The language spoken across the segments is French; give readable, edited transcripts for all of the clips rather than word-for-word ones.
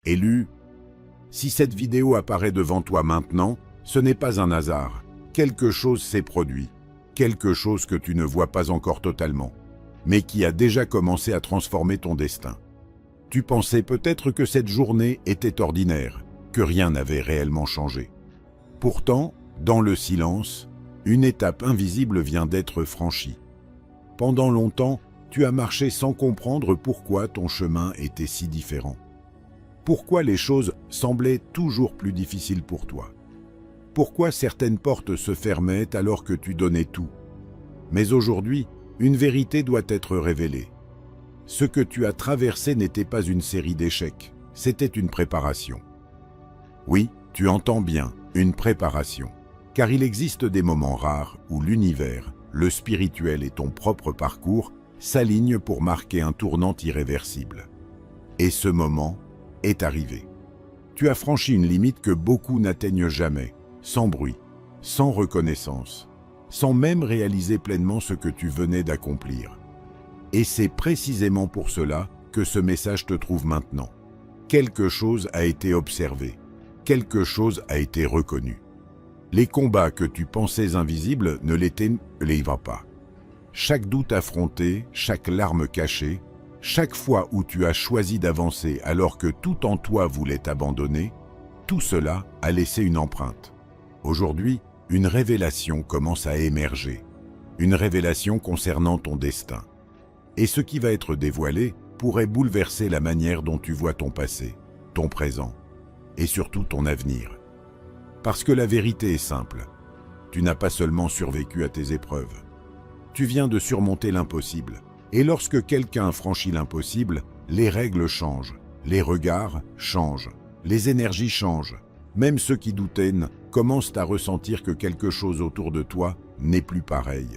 Élu, si cette vidéo apparaît devant toi maintenant, ce n'est pas un hasard. Quelque chose s'est produit. Quelque chose que tu ne vois pas encore totalement, mais qui a déjà commencé à transformer ton destin. Tu pensais peut-être que cette journée était ordinaire, que rien n'avait réellement changé. Pourtant, dans le silence, une étape invisible vient d'être franchie. Pendant longtemps, tu as marché sans comprendre pourquoi ton chemin était si différent. Pourquoi les choses semblaient toujours plus difficiles pour toi. Pourquoi certaines portes se fermaient alors que tu donnais tout. Mais aujourd'hui, une vérité doit être révélée. Ce que tu as traversé n'était pas une série d'échecs, c'était une préparation. Oui, tu entends bien, une préparation. Car il existe des moments rares où l'univers, le spirituel et ton propre parcours s'alignent pour marquer un tournant irréversible. Et ce moment est arrivé. Tu as franchi une limite que beaucoup n'atteignent jamais, sans bruit, sans reconnaissance, sans même réaliser pleinement ce que tu venais d'accomplir. Et c'est précisément pour cela que ce message te trouve maintenant. Quelque chose a été observé, quelque chose a été reconnu. Les combats que tu pensais invisibles ne l'étaient pas. Chaque doute affronté, chaque larme cachée, chaque fois où tu as choisi d'avancer alors que tout en toi voulait t'abandonner, tout cela a laissé une empreinte. Aujourd'hui, une révélation commence à émerger. Une révélation concernant ton destin. Et ce qui va être dévoilé pourrait bouleverser la manière dont tu vois ton passé, ton présent et surtout ton avenir. Parce que la vérité est simple. Tu n'as pas seulement survécu à tes épreuves. Tu viens de surmonter l'impossible. Et lorsque quelqu'un franchit l'impossible, les règles changent, les regards changent, les énergies changent. Même ceux qui doutaient commencent à ressentir que quelque chose autour de toi n'est plus pareil.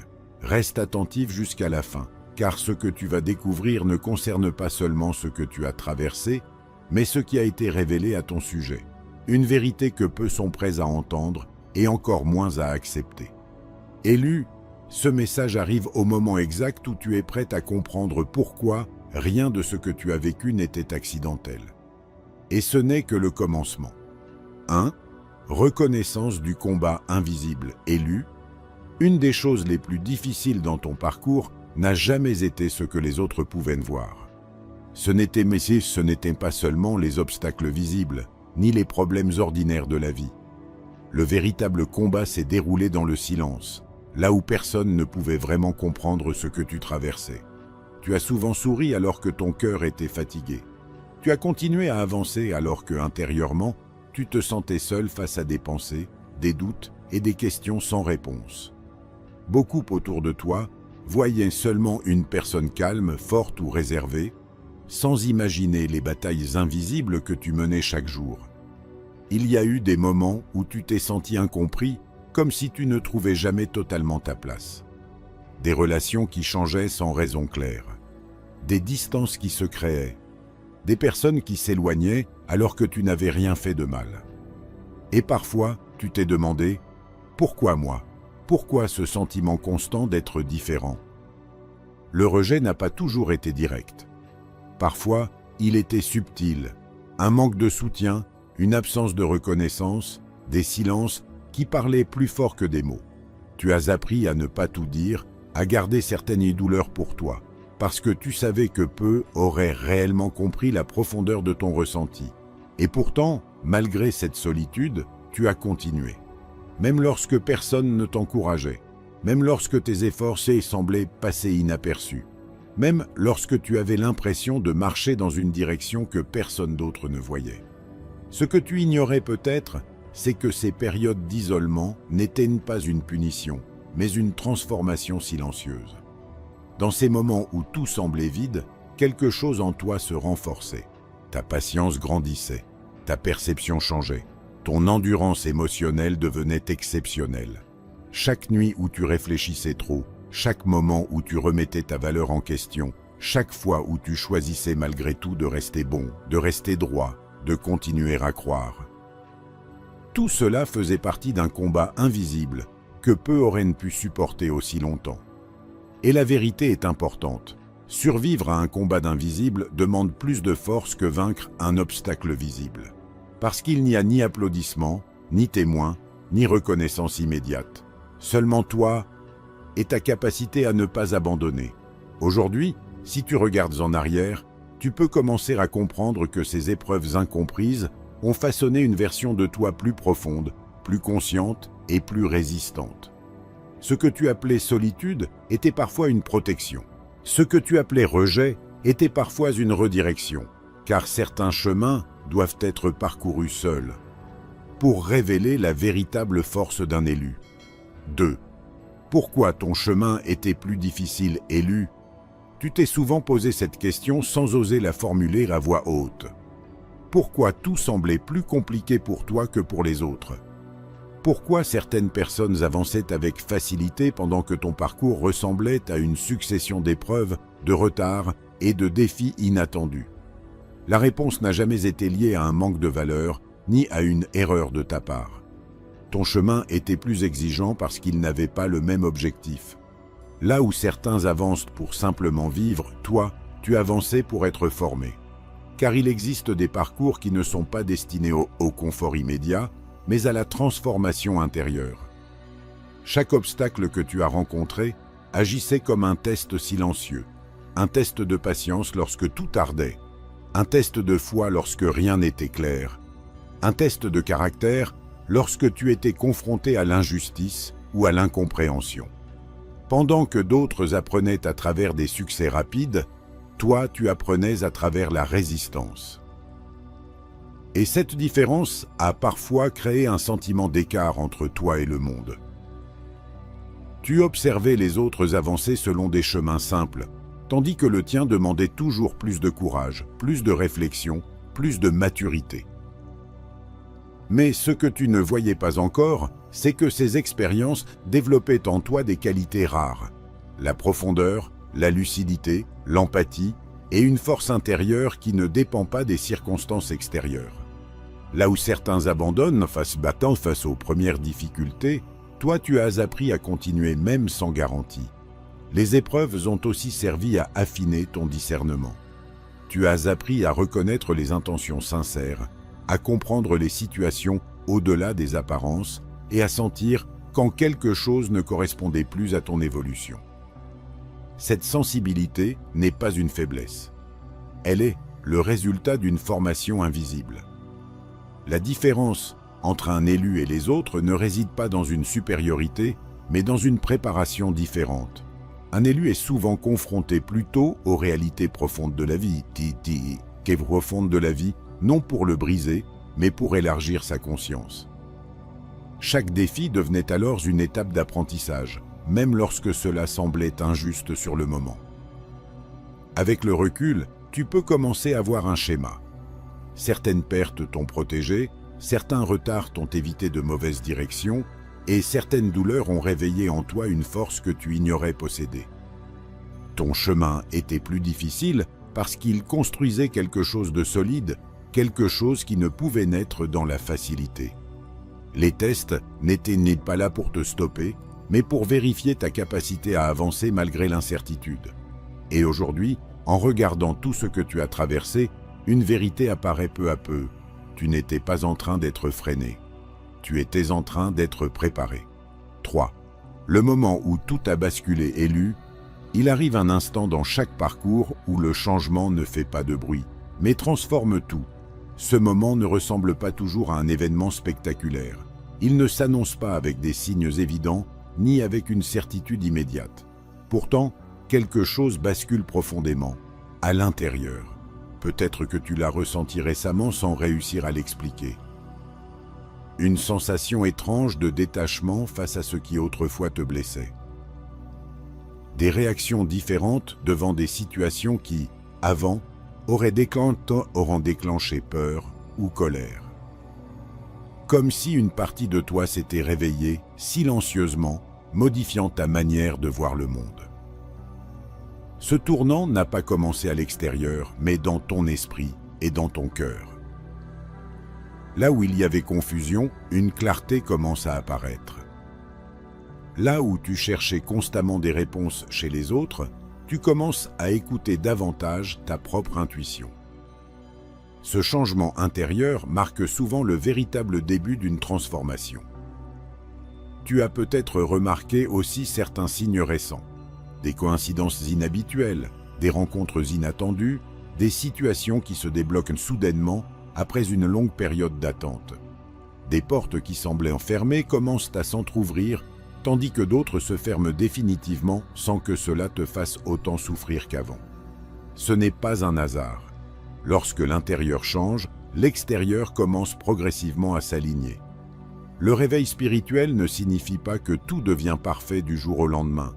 Reste attentif jusqu'à la fin, car ce que tu vas découvrir ne concerne pas seulement ce que tu as traversé, mais ce qui a été révélé à ton sujet. Une vérité que peu sont prêts à entendre et encore moins à accepter. Élu, ce message arrive au moment exact où tu es prêt à comprendre pourquoi rien de ce que tu as vécu n'était accidentel. Et ce n'est que le commencement. 1. Reconnaissance du combat invisible. Élu, une des choses les plus difficiles dans ton parcours n'a jamais été ce que les autres pouvaient voir. Ce n'étaient pas seulement les obstacles visibles, ni les problèmes ordinaires de la vie. Le véritable combat s'est déroulé dans le silence, là où personne ne pouvait vraiment comprendre ce que tu traversais. Tu as souvent souri alors que ton cœur était fatigué. Tu as continué à avancer alors que, intérieurement, tu te sentais seul face à des pensées, des doutes et des questions sans réponse. Beaucoup autour de toi voyaient seulement une personne calme, forte ou réservée, sans imaginer les batailles invisibles que tu menais chaque jour. Il y a eu des moments où tu t'es senti incompris, comme si tu ne trouvais jamais totalement ta place. Des relations qui changeaient sans raison claire. Des distances qui se créaient. Des personnes qui s'éloignaient alors que tu n'avais rien fait de mal. Et parfois, tu t'es demandé « Pourquoi moi ? Pourquoi ce sentiment constant d'être différent ?» Le rejet n'a pas toujours été direct. Parfois, il était subtil. Un manque de soutien, une absence de reconnaissance, des silences qui parlaient plus fort que des mots. Tu as appris à ne pas tout dire, à garder certaines douleurs pour toi, parce que tu savais que peu auraient réellement compris la profondeur de ton ressenti. Et pourtant, malgré cette solitude, tu as continué. Même lorsque personne ne t'encourageait, même lorsque tes efforts semblaient passer inaperçus, même lorsque tu avais l'impression de marcher dans une direction que personne d'autre ne voyait. Ce que tu ignorais peut-être, c'est que ces périodes d'isolement n'étaient pas une punition, mais une transformation silencieuse. Dans ces moments où tout semblait vide, quelque chose en toi se renforçait. Ta patience grandissait, ta perception changeait, ton endurance émotionnelle devenait exceptionnelle. Chaque nuit où tu réfléchissais trop, chaque moment où tu remettais ta valeur en question, chaque fois où tu choisissais malgré tout de rester bon, de rester droit, de continuer à croire. Tout cela faisait partie d'un combat invisible que peu auraient pu supporter aussi longtemps. Et la vérité est importante. Survivre à un combat d'invisibles demande plus de force que vaincre un obstacle visible. Parce qu'il n'y a ni applaudissements, ni témoins, ni reconnaissance immédiate. Seulement toi et ta capacité à ne pas abandonner. Aujourd'hui, si tu regardes en arrière, tu peux commencer à comprendre que ces épreuves incomprises ont façonné une version de toi plus profonde, plus consciente et plus résistante. Ce que tu appelais solitude était parfois une protection. Ce que tu appelais rejet était parfois une redirection, car certains chemins doivent être parcourus seuls, pour révéler la véritable force d'un élu. 2. Pourquoi ton chemin était plus difficile, élu? Tu t'es souvent posé cette question sans oser la formuler à voix haute. Pourquoi tout semblait plus compliqué pour toi que pour les autres? Pourquoi certaines personnes avançaient avec facilité pendant que ton parcours ressemblait à une succession d'épreuves, de retards et de défis inattendus? La réponse n'a jamais été liée à un manque de valeur, ni à une erreur de ta part. Ton chemin était plus exigeant parce qu'il n'avait pas le même objectif. Là où certains avancent pour simplement vivre, toi, tu avançais pour être formé. Car il existe des parcours qui ne sont pas destinés au confort immédiat, mais à la transformation intérieure. Chaque obstacle que tu as rencontré agissait comme un test silencieux, un test de patience lorsque tout tardait, un test de foi lorsque rien n'était clair, un test de caractère lorsque tu étais confronté à l'injustice ou à l'incompréhension. Pendant que d'autres apprenaient à travers des succès rapides, toi tu apprenais à travers la résistance. Et cette différence a parfois créé un sentiment d'écart entre toi et le monde. Tu observais les autres avancer selon des chemins simples, tandis que le tien demandait toujours plus de courage, plus de réflexion, plus de maturité. Mais ce que tu ne voyais pas encore, c'est que ces expériences développaient en toi des qualités rares: la profondeur, la lucidité, l'empathie et une force intérieure qui ne dépend pas des circonstances extérieures. Là où certains abandonnent face aux premières difficultés, toi tu as appris à continuer même sans garantie. Les épreuves ont aussi servi à affiner ton discernement. Tu as appris à reconnaître les intentions sincères, à comprendre les situations au-delà des apparences et à sentir quand quelque chose ne correspondait plus à ton évolution. Cette sensibilité n'est pas une faiblesse. Elle est le résultat d'une formation invisible. La différence entre un élu et les autres ne réside pas dans une supériorité, mais dans une préparation différente. Un élu est souvent confronté plutôt aux réalités profondes de la vie, non pour le briser, mais pour élargir sa conscience. Chaque défi devenait alors une étape d'apprentissage, même lorsque cela semblait injuste sur le moment. Avec le recul, tu peux commencer à voir un schéma. Certaines pertes t'ont protégé, certains retards t'ont évité de mauvaises directions, et certaines douleurs ont réveillé en toi une force que tu ignorais posséder. Ton chemin était plus difficile parce qu'il construisait quelque chose de solide, quelque chose qui ne pouvait naître dans la facilité. Les tests n'étaient pas là pour te stopper, mais pour vérifier ta capacité à avancer malgré l'incertitude. Et aujourd'hui, en regardant tout ce que tu as traversé, une vérité apparaît peu à peu. Tu n'étais pas en train d'être freiné. Tu étais en train d'être préparé. 3. Le moment où tout a basculé élu, il arrive un instant dans chaque parcours où le changement ne fait pas de bruit, mais transforme tout. Ce moment ne ressemble pas toujours à un événement spectaculaire. Il ne s'annonce pas avec des signes évidents, ni avec une certitude immédiate. Pourtant, quelque chose bascule profondément, à l'intérieur. Peut-être que tu l'as ressenti récemment sans réussir à l'expliquer. Une sensation étrange de détachement face à ce qui autrefois te blessait. Des réactions différentes devant des situations qui, avant, auraient déclenché peur ou colère. Comme si une partie de toi s'était réveillée silencieusement, modifiant ta manière de voir le monde. Ce tournant n'a pas commencé à l'extérieur, mais dans ton esprit et dans ton cœur. Là où il y avait confusion, une clarté commence à apparaître. Là où tu cherchais constamment des réponses chez les autres, tu commences à écouter davantage ta propre intuition. Ce changement intérieur marque souvent le véritable début d'une transformation. Tu as peut-être remarqué aussi certains signes récents, des coïncidences inhabituelles, des rencontres inattendues, des situations qui se débloquent soudainement après une longue période d'attente. Des portes qui semblaient enfermées commencent à s'entr'ouvrir, tandis que d'autres se ferment définitivement sans que cela te fasse autant souffrir qu'avant. Ce n'est pas un hasard. Lorsque l'intérieur change, l'extérieur commence progressivement à s'aligner. Le réveil spirituel ne signifie pas que tout devient parfait du jour au lendemain.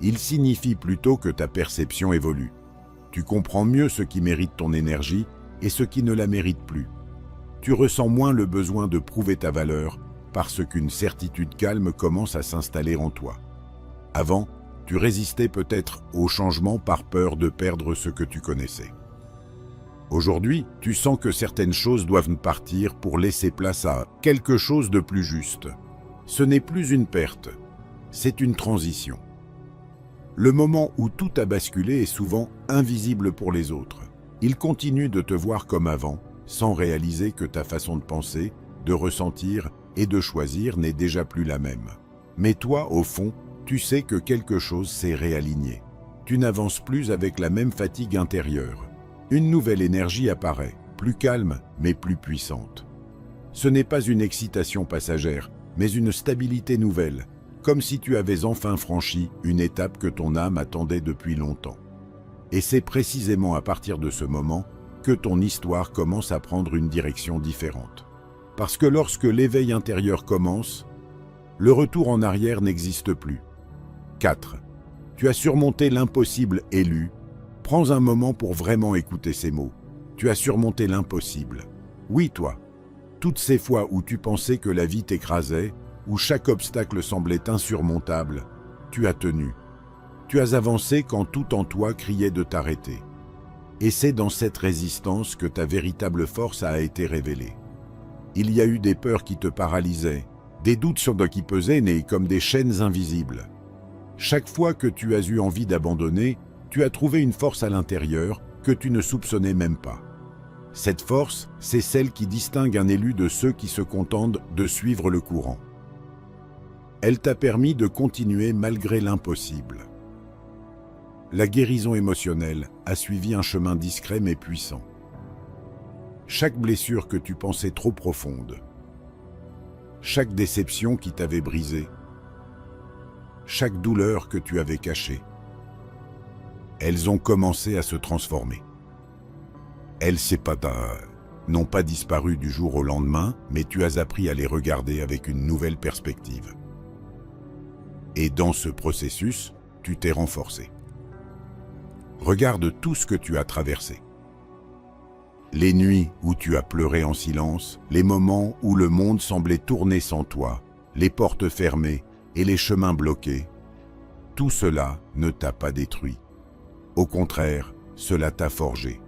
Il signifie plutôt que ta perception évolue. Tu comprends mieux ce qui mérite ton énergie et ce qui ne la mérite plus. Tu ressens moins le besoin de prouver ta valeur parce qu'une certitude calme commence à s'installer en toi. Avant, tu résistais peut-être au changement par peur de perdre ce que tu connaissais. Aujourd'hui, tu sens que certaines choses doivent partir pour laisser place à quelque chose de plus juste. Ce n'est plus une perte, c'est une transition. Le moment où tout a basculé est souvent invisible pour les autres. Ils continuent de te voir comme avant, sans réaliser que ta façon de penser, de ressentir et de choisir n'est déjà plus la même. Mais toi, au fond, tu sais que quelque chose s'est réaligné. Tu n'avances plus avec la même fatigue intérieure. Une nouvelle énergie apparaît, plus calme mais plus puissante. Ce n'est pas une excitation passagère, mais une stabilité nouvelle, comme si tu avais enfin franchi une étape que ton âme attendait depuis longtemps. Et c'est précisément à partir de ce moment que ton histoire commence à prendre une direction différente. Parce que lorsque l'éveil intérieur commence, le retour en arrière n'existe plus. 4. Tu as surmonté l'impossible élu. Prends un moment pour vraiment écouter ces mots. Tu as surmonté l'impossible. Oui, toi. Toutes ces fois où tu pensais que la vie t'écrasait, où chaque obstacle semblait insurmontable, tu as tenu. Tu as avancé quand tout en toi criait de t'arrêter. Et c'est dans cette résistance que ta véritable force a été révélée. Il y a eu des peurs qui te paralysaient, des doutes sur toi qui pesaient nés comme des chaînes invisibles. Chaque fois que tu as eu envie d'abandonner, tu as trouvé une force à l'intérieur que tu ne soupçonnais même pas. Cette force, c'est celle qui distingue un élu de ceux qui se contentent de suivre le courant. Elle t'a permis de continuer malgré l'impossible. La guérison émotionnelle a suivi un chemin discret mais puissant. Chaque blessure que tu pensais trop profonde, chaque déception qui t'avait brisé, chaque douleur que tu avais cachée, elles ont commencé à se transformer. Elles n'ont pas disparu du jour au lendemain, mais tu as appris à les regarder avec une nouvelle perspective. Et dans ce processus, tu t'es renforcé. Regarde tout ce que tu as traversé. Les nuits où tu as pleuré en silence, les moments où le monde semblait tourner sans toi, les portes fermées et les chemins bloqués, tout cela ne t'a pas détruit. Au contraire, cela t'a forgé.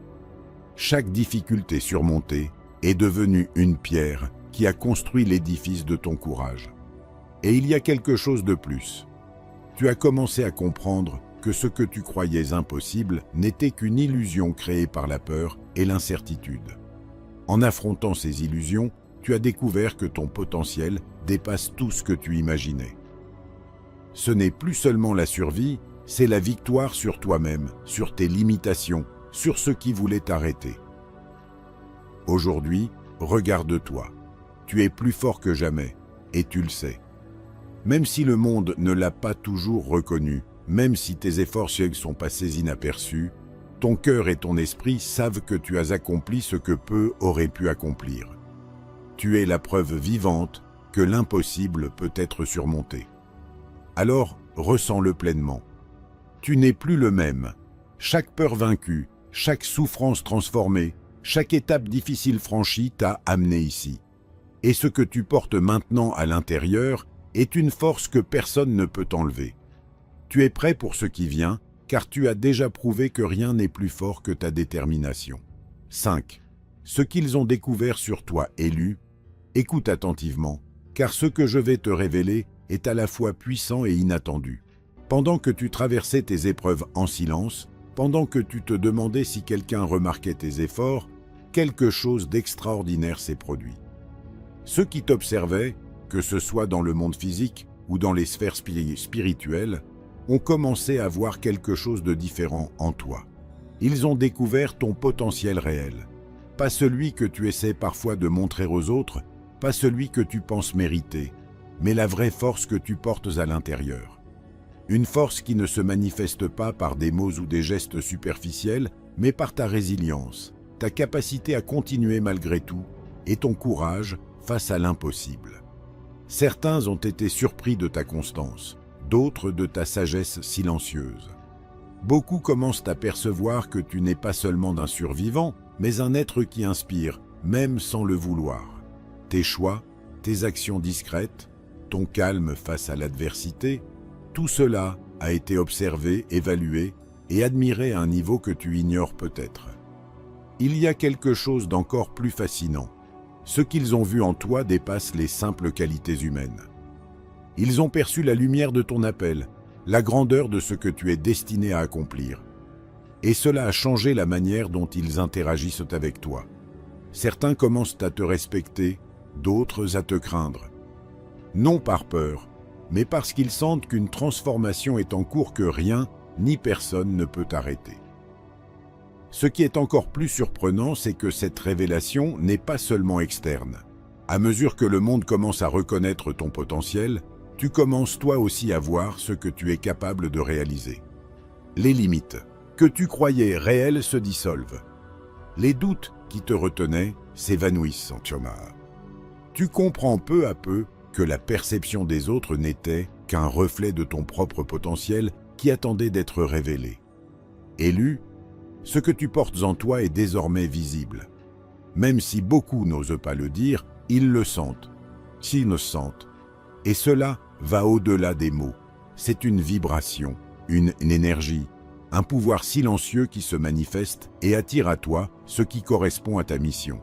Chaque difficulté surmontée est devenue une pierre qui a construit l'édifice de ton courage. Et il y a quelque chose de plus. Tu as commencé à comprendre que ce que tu croyais impossible n'était qu'une illusion créée par la peur et l'incertitude. En affrontant ces illusions, tu as découvert que ton potentiel dépasse tout ce que tu imaginais. Ce n'est plus seulement la survie, c'est la victoire sur toi-même, sur tes limitations, sur ce qui voulait t'arrêter. Aujourd'hui, regarde-toi. Tu es plus fort que jamais, et tu le sais. Même si le monde ne l'a pas toujours reconnu, même si tes efforts sont passés inaperçus, ton cœur et ton esprit savent que tu as accompli ce que peu auraient pu accomplir. Tu es la preuve vivante que l'impossible peut être surmonté. Alors, ressens-le pleinement. Tu n'es plus le même. Chaque peur vaincue, chaque souffrance transformée, chaque étape difficile franchie t'a amené ici. Et ce que tu portes maintenant à l'intérieur est une force que personne ne peut t'enlever. Tu es prêt pour ce qui vient, car tu as déjà prouvé que rien n'est plus fort que ta détermination. 5. Ce qu'ils ont découvert sur toi, élu, écoute attentivement, car ce que je vais te révéler est à la fois puissant et inattendu. Pendant que tu traversais tes épreuves en silence, pendant que tu te demandais si quelqu'un remarquait tes efforts, quelque chose d'extraordinaire s'est produit. Ceux qui t'observaient, que ce soit dans le monde physique ou dans les sphères spirituelles, ont commencé à voir quelque chose de différent en toi. Ils ont découvert ton potentiel réel. Pas celui que tu essaies parfois de montrer aux autres, pas celui que tu penses mériter, mais la vraie force que tu portes à l'intérieur. Une force qui ne se manifeste pas par des mots ou des gestes superficiels, mais par ta résilience, ta capacité à continuer malgré tout, et ton courage face à l'impossible. Certains ont été surpris de ta constance, d'autres de ta sagesse silencieuse. Beaucoup commencent à percevoir que tu n'es pas seulement un survivant, mais un être qui inspire, même sans le vouloir. Tes choix, tes actions discrètes, ton calme face à l'adversité, tout cela a été observé, évalué et admiré à un niveau que tu ignores peut-être. Il y a quelque chose d'encore plus fascinant. Ce qu'ils ont vu en toi dépasse les simples qualités humaines. Ils ont perçu la lumière de ton appel, la grandeur de ce que tu es destiné à accomplir. Et cela a changé la manière dont ils interagissent avec toi. Certains commencent à te respecter, d'autres à te craindre. Non par peur, mais parce qu'ils sentent qu'une transformation est en cours que rien ni personne ne peut arrêter. Ce qui est encore plus surprenant, c'est que cette révélation n'est pas seulement externe. À mesure que le monde commence à reconnaître ton potentiel, tu commences toi aussi à voir ce que tu es capable de réaliser. Les limites que tu croyais réelles se dissolvent. Les doutes qui te retenaient s'évanouissent en toi. Tu comprends peu à peu que la perception des autres n'était qu'un reflet de ton propre potentiel qui attendait d'être révélé. Élu, ce que tu portes en toi est désormais visible. Même si beaucoup n'osent pas le dire, ils le sentent, s'ils le sentent. Et cela va au-delà des mots. C'est une vibration, une énergie, un pouvoir silencieux qui se manifeste et attire à toi ce qui correspond à ta mission.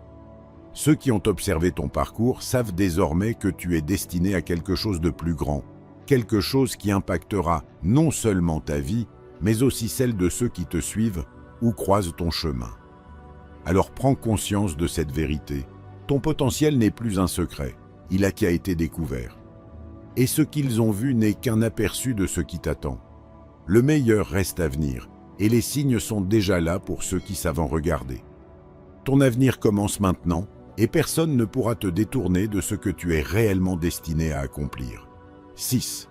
Ceux qui ont observé ton parcours savent désormais que tu es destiné à quelque chose de plus grand, quelque chose qui impactera non seulement ta vie, mais aussi celle de ceux qui te suivent ou croisent ton chemin. Alors prends conscience de cette vérité. Ton potentiel n'est plus un secret, il a été découvert. Et ce qu'ils ont vu n'est qu'un aperçu de ce qui t'attend. Le meilleur reste à venir, et les signes sont déjà là pour ceux qui savent en regarder. Ton avenir commence maintenant, et personne ne pourra te détourner de ce que tu es réellement destiné à accomplir. 6.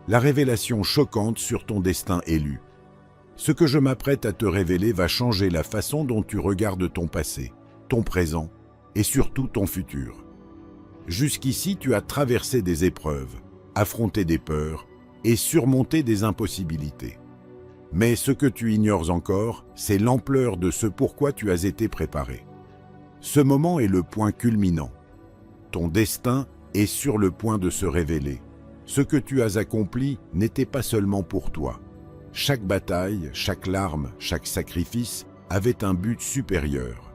La révélation choquante sur ton destin élu. Ce que je m'apprête à te révéler va changer la façon dont tu regardes ton passé, ton présent et surtout ton futur. Jusqu'ici, tu as traversé des épreuves, affronté des peurs et surmonté des impossibilités. Mais ce que tu ignores encore, c'est l'ampleur de ce pourquoi tu as été préparé. Ce moment est le point culminant. Ton destin est sur le point de se révéler. Ce que tu as accompli n'était pas seulement pour toi. Chaque bataille, chaque larme, chaque sacrifice avait un but supérieur.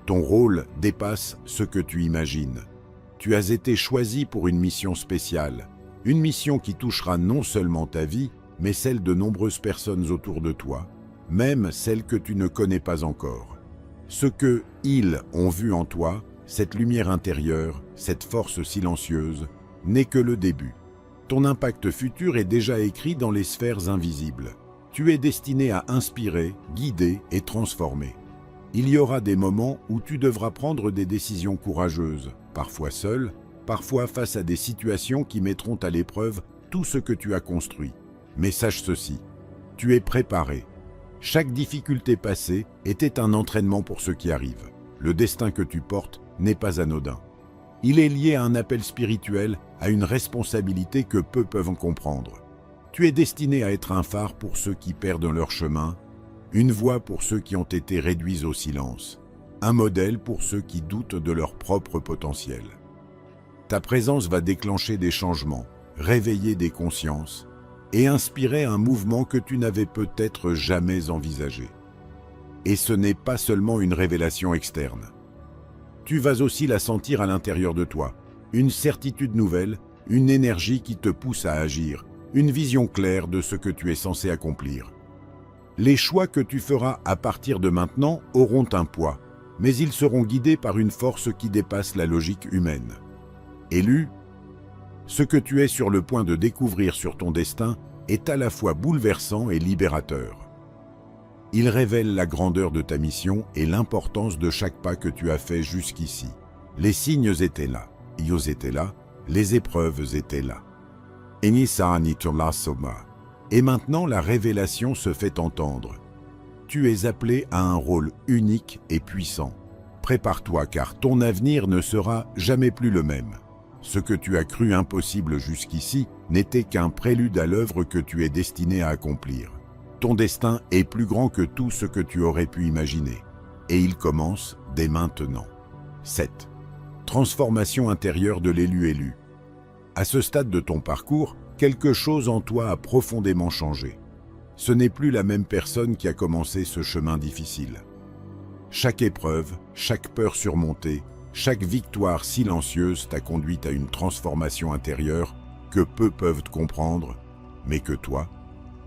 Ton rôle dépasse ce que tu imagines. Tu as été choisi pour une mission spéciale, une mission qui touchera non seulement ta vie, mais celle de nombreuses personnes autour de toi, même celles que tu ne connais pas encore. Ce que ils ont vu en toi, cette lumière intérieure, cette force silencieuse, n'est que le début. Ton impact futur est déjà écrit dans les sphères invisibles. Tu es destiné à inspirer, guider et transformer. Il y aura des moments où tu devras prendre des décisions courageuses, parfois seul, parfois face à des situations qui mettront à l'épreuve tout ce que tu as construit. Mais sache ceci, tu es préparé. Chaque difficulté passée était un entraînement pour ce qui arrive. Le destin que tu portes n'est pas anodin. Il est lié à un appel spirituel, à une responsabilité que peu peuvent comprendre. Tu es destiné à être un phare pour ceux qui perdent leur chemin, une voix pour ceux qui ont été réduits au silence, un modèle pour ceux qui doutent de leur propre potentiel. Ta présence va déclencher des changements, réveiller des consciences et inspirer un mouvement que tu n'avais peut-être jamais envisagé. Et ce n'est pas seulement une révélation externe. Tu vas aussi la sentir à l'intérieur de toi, une certitude nouvelle, une énergie qui te pousse à agir, une vision claire de ce que tu es censé accomplir. Les choix que tu feras à partir de maintenant auront un poids, mais ils seront guidés par une force qui dépasse la logique humaine. Élu, ce que tu es sur le point de découvrir sur ton destin est à la fois bouleversant et libérateur. Il révèle la grandeur de ta mission et l'importance de chaque pas que tu as fait jusqu'ici. Les signes étaient là, ils étaient là, les épreuves étaient là. Et maintenant la révélation se fait entendre. Tu es appelé à un rôle unique et puissant. Prépare-toi car ton avenir ne sera jamais plus le même. Ce que tu as cru impossible jusqu'ici n'était qu'un prélude à l'œuvre que tu es destiné à accomplir. Ton destin est plus grand que tout ce que tu aurais pu imaginer. Et il commence dès maintenant. 7. Transformation intérieure de l'élu. À ce stade de ton parcours, quelque chose en toi a profondément changé. Ce n'est plus la même personne qui a commencé ce chemin difficile. Chaque épreuve, chaque peur surmontée, chaque victoire silencieuse t'a conduit à une transformation intérieure que peu peuvent comprendre, mais que toi,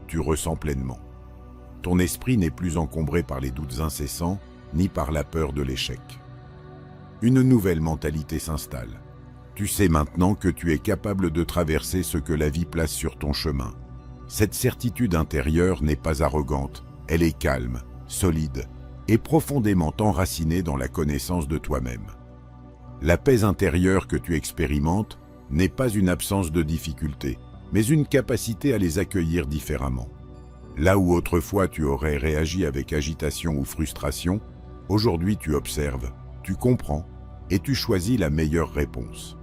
tu ressens pleinement. Ton esprit n'est plus encombré par les doutes incessants, ni par la peur de l'échec. Une nouvelle mentalité s'installe. Tu sais maintenant que tu es capable de traverser ce que la vie place sur ton chemin. Cette certitude intérieure n'est pas arrogante, elle est calme, solide et profondément enracinée dans la connaissance de toi-même. La paix intérieure que tu expérimentes n'est pas une absence de difficultés, mais une capacité à les accueillir différemment. Là où autrefois tu aurais réagi avec agitation ou frustration, aujourd'hui tu observes, tu comprends et tu choisis la meilleure réponse.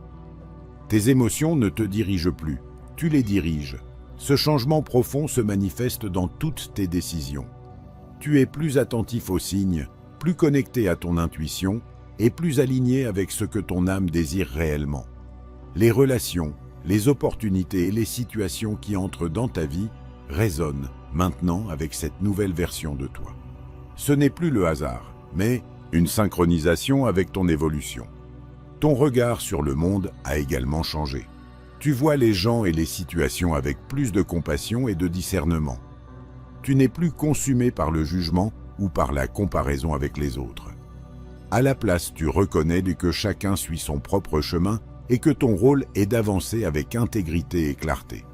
Tes émotions ne te dirigent plus, tu les diriges. Ce changement profond se manifeste dans toutes tes décisions. Tu es plus attentif aux signes, plus connecté à ton intuition et plus aligné avec ce que ton âme désire réellement. Les relations, les opportunités et les situations qui entrent dans ta vie résonnent maintenant avec cette nouvelle version de toi. Ce n'est plus le hasard, mais une synchronisation avec ton évolution. Ton regard sur le monde a également changé. Tu vois les gens et les situations avec plus de compassion et de discernement. Tu n'es plus consumé par le jugement ou par la comparaison avec les autres. À la place, tu reconnais que chacun suit son propre chemin et que ton rôle est d'avancer avec intégrité et clarté.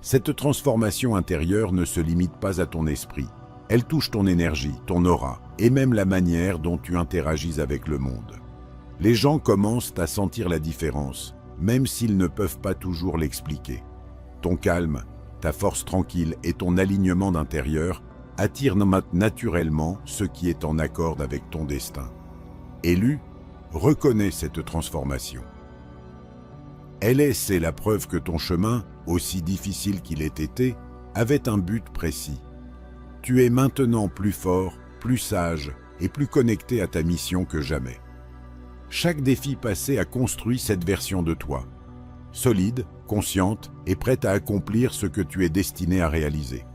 Cette transformation intérieure ne se limite pas à ton esprit. Elle touche ton énergie, ton aura et même la manière dont tu interagis avec le monde. Les gens commencent à sentir la différence, même s'ils ne peuvent pas toujours l'expliquer. Ton calme, ta force tranquille et ton alignement d'intérieur attirent naturellement ce qui est en accord avec ton destin. Élu, reconnais cette transformation. C'est la preuve que ton chemin, aussi difficile qu'il ait été, avait un but précis. Tu es maintenant plus fort, plus sage et plus connecté à ta mission que jamais. Chaque défi passé a construit cette version de toi, solide, consciente et prête à accomplir ce que tu es destiné à réaliser.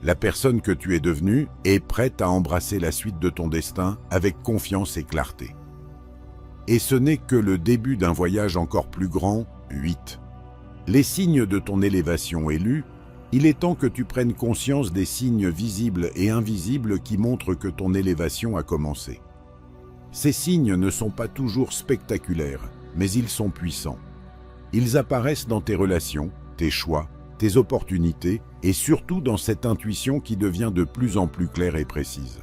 La personne que tu es devenue est prête à embrasser la suite de ton destin avec confiance et clarté. Et ce n'est que le début d'un voyage encore plus grand. 8. Les signes de ton élévation élue, il est temps que tu prennes conscience des signes visibles et invisibles qui montrent que ton élévation a commencé. Ces signes ne sont pas toujours spectaculaires, mais ils sont puissants. Ils apparaissent dans tes relations, tes choix, tes opportunités et surtout dans cette intuition qui devient de plus en plus claire et précise.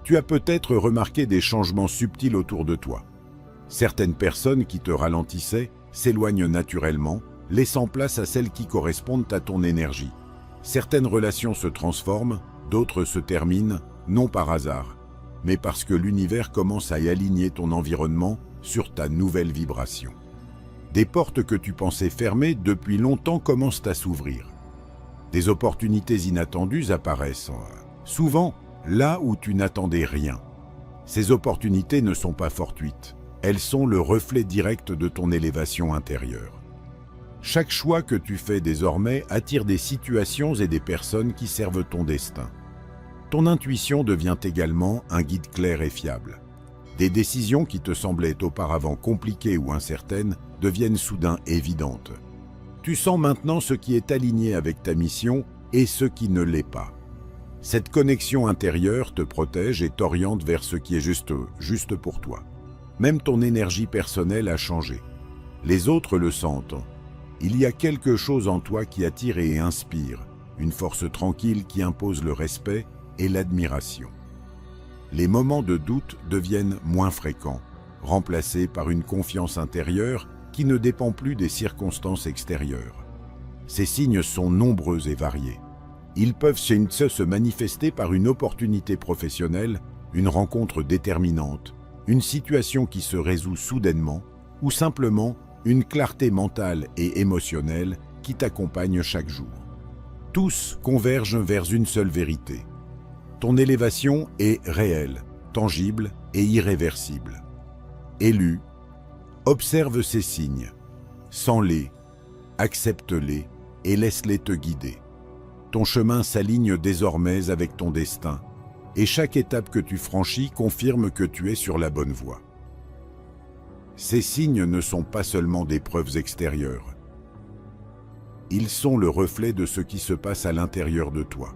Tu as peut-être remarqué des changements subtils autour de toi. Certaines personnes qui te ralentissaient s'éloignent naturellement, laissant place à celles qui correspondent à ton énergie. Certaines relations se transforment, d'autres se terminent, non par hasard, mais parce que l'univers commence à y aligner ton environnement sur ta nouvelle vibration. Des portes que tu pensais fermées depuis longtemps commencent à s'ouvrir. Des opportunités inattendues apparaissent, souvent là où tu n'attendais rien. Ces opportunités ne sont pas fortuites, elles sont le reflet direct de ton élévation intérieure. Chaque choix que tu fais désormais attire des situations et des personnes qui servent ton destin. Ton intuition devient également un guide clair et fiable. Des décisions qui te semblaient auparavant compliquées ou incertaines deviennent soudain évidentes. Tu sens maintenant ce qui est aligné avec ta mission et ce qui ne l'est pas. Cette connexion intérieure te protège et t'oriente vers ce qui est juste pour toi. Même ton énergie personnelle a changé. Les autres le sentent. Il y a quelque chose en toi qui attire et inspire, une force tranquille qui impose le respect et l'admiration. Les moments de doute deviennent moins fréquents, remplacés par une confiance intérieure qui ne dépend plus des circonstances extérieures. Ces signes sont nombreux et variés. Ils peuvent se manifester par une opportunité professionnelle, une rencontre déterminante, une situation qui se résout soudainement, ou simplement une clarté mentale et émotionnelle qui t'accompagne chaque jour. Tous convergent vers une seule vérité. Ton élévation est réelle, tangible et irréversible. Élu, observe ces signes, sens-les, accepte-les et laisse-les te guider. Ton chemin s'aligne désormais avec ton destin, et chaque étape que tu franchis confirme que tu es sur la bonne voie. Ces signes ne sont pas seulement des preuves extérieures. Ils sont le reflet de ce qui se passe à l'intérieur de toi,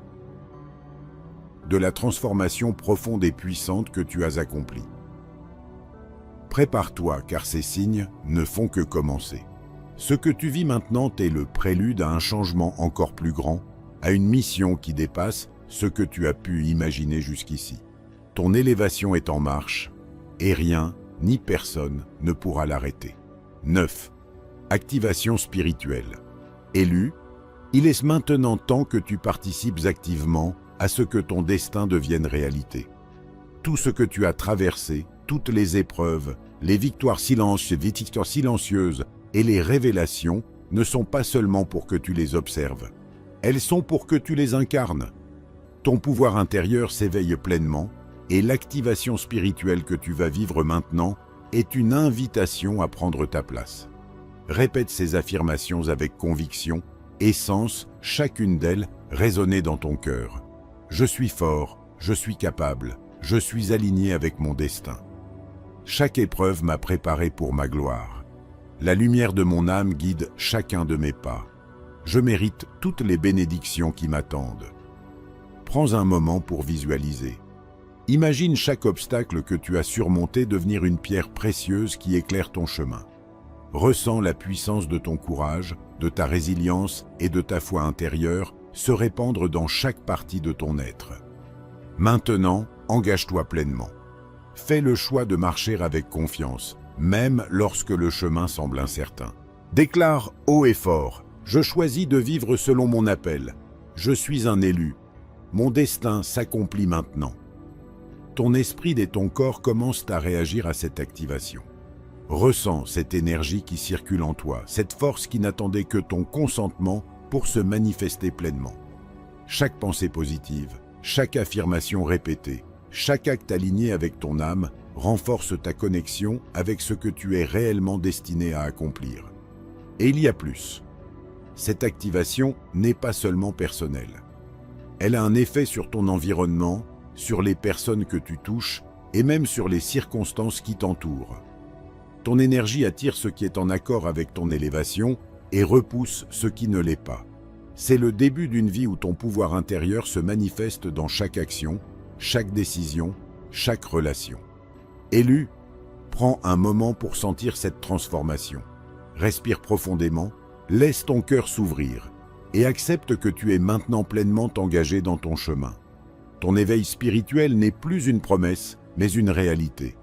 de la transformation profonde et puissante que tu as accomplie. Prépare-toi, car ces signes ne font que commencer. Ce que tu vis maintenant est le prélude à un changement encore plus grand, à une mission qui dépasse ce que tu as pu imaginer jusqu'ici. Ton élévation est en marche, et rien, ni personne, ne pourra l'arrêter. 9. Activation spirituelle. Élu, il est maintenant temps que tu participes activement à ce que ton destin devienne réalité. Tout ce que tu as traversé, toutes les épreuves, les victoires silencieuses et les révélations ne sont pas seulement pour que tu les observes. Elles sont pour que tu les incarnes. Ton pouvoir intérieur s'éveille pleinement et l'activation spirituelle que tu vas vivre maintenant est une invitation à prendre ta place. Répète ces affirmations avec conviction et sens chacune d'elles résonner dans ton cœur. Je suis fort, je suis capable, je suis aligné avec mon destin. Chaque épreuve m'a préparé pour ma gloire. La lumière de mon âme guide chacun de mes pas. Je mérite toutes les bénédictions qui m'attendent. Prends un moment pour visualiser. Imagine chaque obstacle que tu as surmonté devenir une pierre précieuse qui éclaire ton chemin. Ressens la puissance de ton courage, de ta résilience et de ta foi intérieure se répandre dans chaque partie de ton être. Maintenant, engage-toi pleinement. Fais le choix de marcher avec confiance, même lorsque le chemin semble incertain. Déclare haut et fort, je choisis de vivre selon mon appel. Je suis un élu. Mon destin s'accomplit maintenant. Ton esprit et ton corps commencent à réagir à cette activation. Ressens cette énergie qui circule en toi, cette force qui n'attendait que ton consentement pour se manifester pleinement. Chaque pensée positive, chaque affirmation répétée, chaque acte aligné avec ton âme renforce ta connexion avec ce que tu es réellement destiné à accomplir. Et il y a plus. Cette activation n'est pas seulement personnelle. Elle a un effet sur ton environnement, sur les personnes que tu touches et même sur les circonstances qui t'entourent. Ton énergie attire ce qui est en accord avec ton élévation et repousse ce qui ne l'est pas. C'est le début d'une vie où ton pouvoir intérieur se manifeste dans chaque action, chaque décision, chaque relation. Élu, prends un moment pour sentir cette transformation. Respire profondément, laisse ton cœur s'ouvrir et accepte que tu es maintenant pleinement engagé dans ton chemin. Ton éveil spirituel n'est plus une promesse, mais une réalité.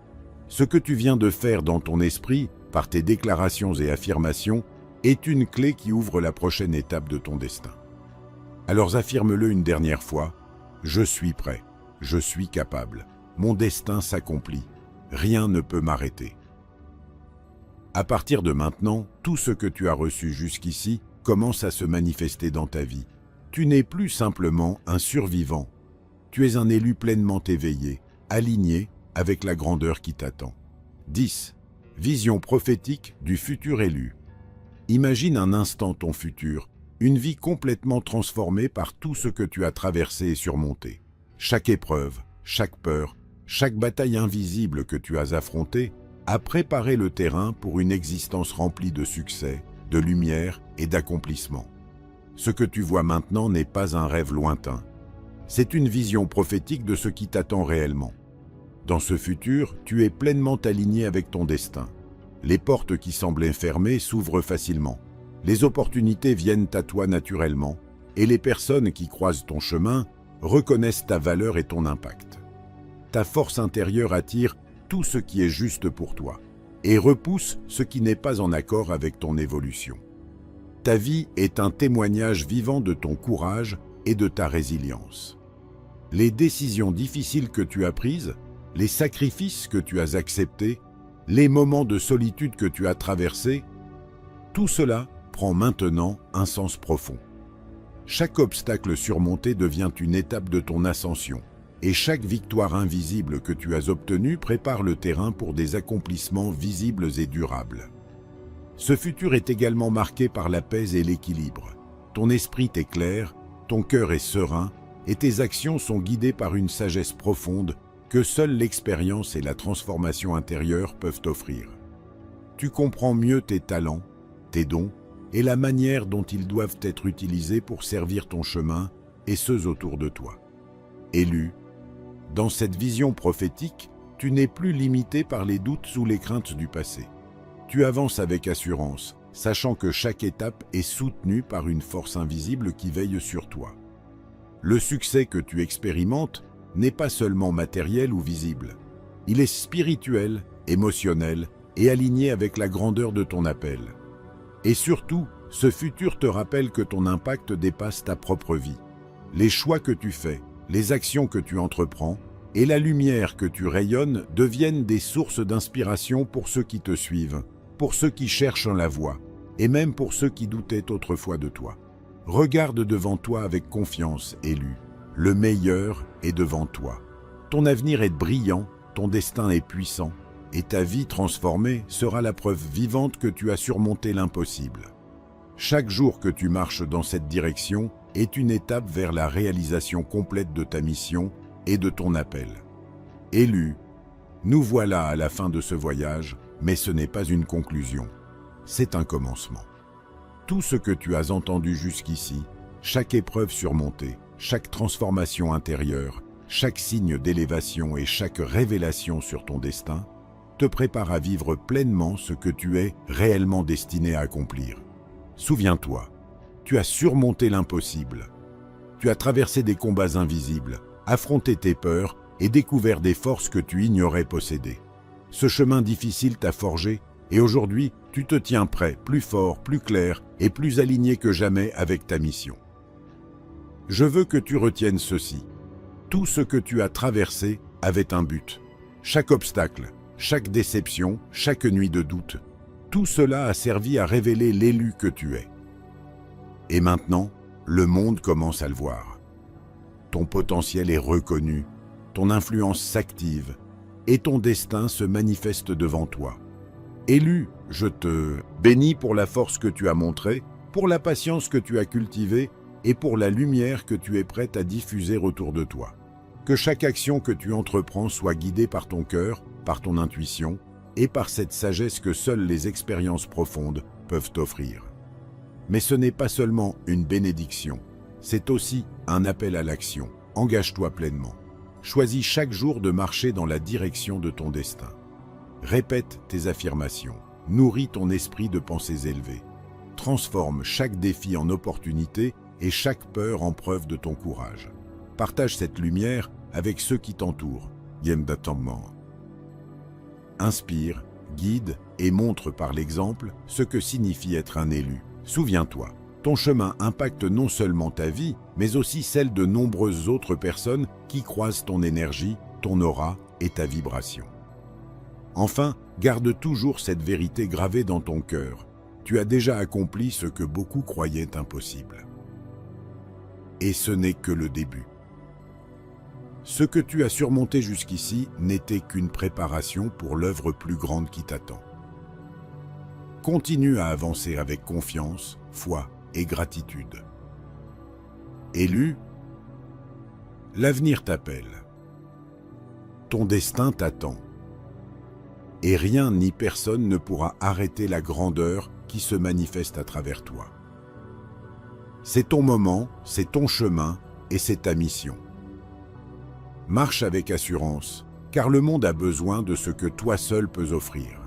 Ce que tu viens de faire dans ton esprit, par tes déclarations et affirmations, est une clé qui ouvre la prochaine étape de ton destin. Alors affirme-le une dernière fois, je suis prêt, je suis capable, mon destin s'accomplit, rien ne peut m'arrêter. À partir de maintenant, tout ce que tu as reçu jusqu'ici commence à se manifester dans ta vie. Tu n'es plus simplement un survivant, tu es un élu pleinement éveillé, aligné avec la grandeur qui t'attend. 10. Vision prophétique du futur élu. Imagine un instant ton futur, une vie complètement transformée par tout ce que tu as traversé et surmonté. Chaque épreuve, chaque peur, chaque bataille invisible que tu as affrontée a préparé le terrain pour une existence remplie de succès, de lumière et d'accomplissement. Ce que tu vois maintenant n'est pas un rêve lointain. C'est une vision prophétique de ce qui t'attend réellement. Dans ce futur, tu es pleinement aligné avec ton destin. Les portes qui semblaient fermées s'ouvrent facilement. Les opportunités viennent à toi naturellement, et les personnes qui croisent ton chemin reconnaissent ta valeur et ton impact. Ta force intérieure attire tout ce qui est juste pour toi, et repousse ce qui n'est pas en accord avec ton évolution. Ta vie est un témoignage vivant de ton courage et de ta résilience. Les décisions difficiles que tu as prises, les sacrifices que tu as acceptés, les moments de solitude que tu as traversés, tout cela prend maintenant un sens profond. Chaque obstacle surmonté devient une étape de ton ascension, et chaque victoire invisible que tu as obtenue prépare le terrain pour des accomplissements visibles et durables. Ce futur est également marqué par la paix et l'équilibre. Ton esprit est clair, ton cœur est serein, et tes actions sont guidées par une sagesse profonde que seule l'expérience et la transformation intérieure peuvent offrir. Tu comprends mieux tes talents, tes dons, et la manière dont ils doivent être utilisés pour servir ton chemin et ceux autour de toi. Élu, dans cette vision prophétique, tu n'es plus limité par les doutes ou les craintes du passé. Tu avances avec assurance, sachant que chaque étape est soutenue par une force invisible qui veille sur toi. Le succès que tu expérimentes n'est pas seulement matériel ou visible. Il est spirituel, émotionnel et aligné avec la grandeur de ton appel. Et surtout, ce futur te rappelle que ton impact dépasse ta propre vie. Les choix que tu fais, les actions que tu entreprends et la lumière que tu rayonnes deviennent des sources d'inspiration pour ceux qui te suivent, pour ceux qui cherchent la voie et même pour ceux qui doutaient autrefois de toi. Regarde devant toi avec confiance, élu. Le meilleur est devant toi. Ton avenir est brillant, ton destin est puissant, et ta vie transformée sera la preuve vivante que tu as surmonté l'impossible. Chaque jour que tu marches dans cette direction est une étape vers la réalisation complète de ta mission et de ton appel. Élu, nous voilà à la fin de ce voyage, mais ce n'est pas une conclusion, c'est un commencement. Tout ce que tu as entendu jusqu'ici, chaque épreuve surmontée, chaque transformation intérieure, chaque signe d'élévation et chaque révélation sur ton destin, te prépare à vivre pleinement ce que tu es réellement destiné à accomplir. Souviens-toi, tu as surmonté l'impossible. Tu as traversé des combats invisibles, affronté tes peurs et découvert des forces que tu ignorais posséder. Ce chemin difficile t'a forgé et aujourd'hui, tu te tiens prêt, plus fort, plus clair et plus aligné que jamais avec ta mission. Je veux que tu retiennes ceci. Tout ce que tu as traversé avait un but. Chaque obstacle, chaque déception, chaque nuit de doute, tout cela a servi à révéler l'élu que tu es. Et maintenant, le monde commence à le voir. Ton potentiel est reconnu, ton influence s'active et ton destin se manifeste devant toi. Élu, je te bénis pour la force que tu as montrée, pour la patience que tu as cultivée et pour la lumière que tu es prête à diffuser autour de toi. Que chaque action que tu entreprends soit guidée par ton cœur, par ton intuition et par cette sagesse que seules les expériences profondes peuvent t'offrir. Mais ce n'est pas seulement une bénédiction, c'est aussi un appel à l'action. Engage-toi pleinement. Choisis chaque jour de marcher dans la direction de ton destin. Répète tes affirmations, nourris ton esprit de pensées élevées. Transforme chaque défi en opportunité et chaque peur en preuve de ton courage. Partage cette lumière avec ceux qui t'entourent. Inspire, guide et montre par l'exemple ce que signifie être un élu. Souviens-toi, ton chemin impacte non seulement ta vie, mais aussi celle de nombreuses autres personnes qui croisent ton énergie, ton aura et ta vibration. Enfin, garde toujours cette vérité gravée dans ton cœur. Tu as déjà accompli ce que beaucoup croyaient impossible. Et ce n'est que le début. Ce que tu as surmonté jusqu'ici n'était qu'une préparation pour l'œuvre plus grande qui t'attend. Continue à avancer avec confiance, foi et gratitude. Élu, l'avenir t'appelle. Ton destin t'attend. Et rien ni personne ne pourra arrêter la grandeur qui se manifeste à travers toi. C'est ton moment, c'est ton chemin et c'est ta mission. Marche avec assurance, car le monde a besoin de ce que toi seul peux offrir.